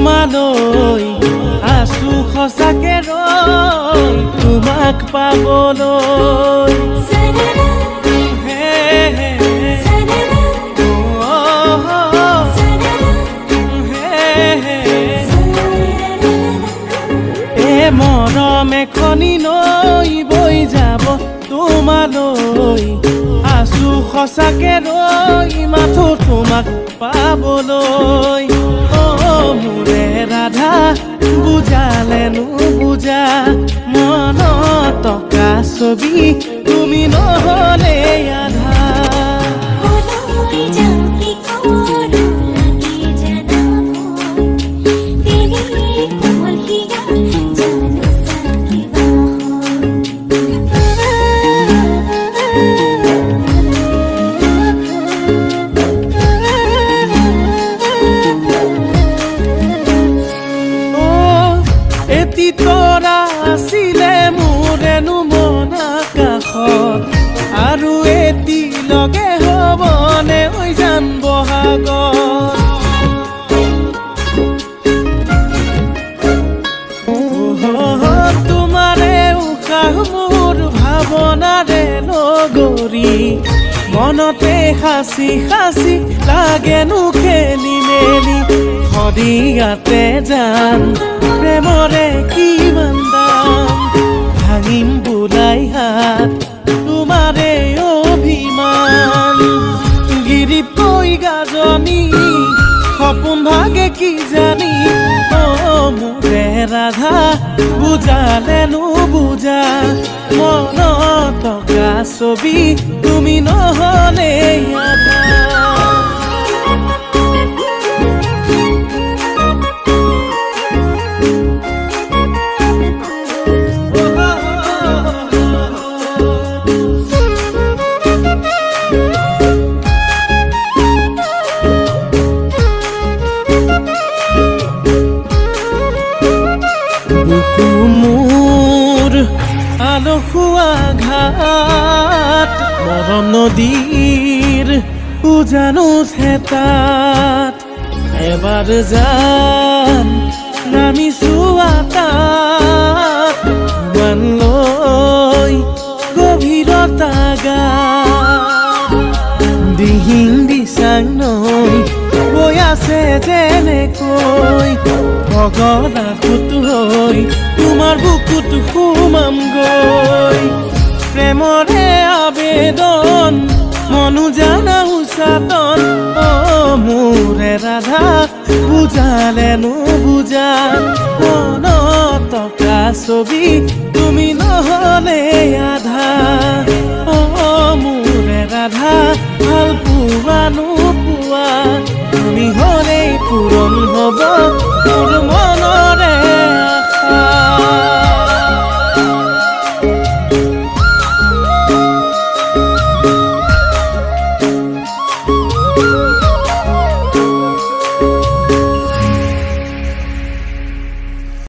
তোমালৈ আছো সঁচাকে ৰৈ তোমাক পাবলৈ মৰম এখনি নৈ বৈ যাব তোমালৈ আছো সঁচাকে ৰৈ মাথো তোমাক পাবলৈ মোৰে ৰাধা বুজালে নুবুজা মনত টকা ছবি তুমি নহলে আধা তৰা আছিলে মোৰেনো মন আকাশত আৰু এটি লগে হ'বনে ঐ জান বহাগত তোমাৰে উশাহ মোৰ ভাৱনাৰে নগৰী মনতে সাঁচি সাঁচি লাগেনো খেলি মেলি সদিয়াতে যাম প্ৰেমৰে কিমান দাম ভাঙিম বোলাই হাত তোমাৰে অভিমান গিৰিত কৈ গাজনি সপোন ভাগে কি জানি মোৰে ৰাধা বুজালে নুবুজা মনত টকা ছবি তুমি নহলে আধা মোৰ আলসুৱা ঘাট মৰম নদীৰ উজানো থেতাত এবাৰ যাম নামিছো আটাত মান লৈ গভীৰতা গাত দিহিং দিচাং নৈ বৈ আছে যেনেকৈ ভগনা কুতু হৈ তোমাৰ বুকুত সোমাম গৈ প্ৰেমৰে আবেদন মনো জানা উচাতন মোৰে ৰাধা বুজালে নুবুজা মনত টকা ছবি তুমি নহলে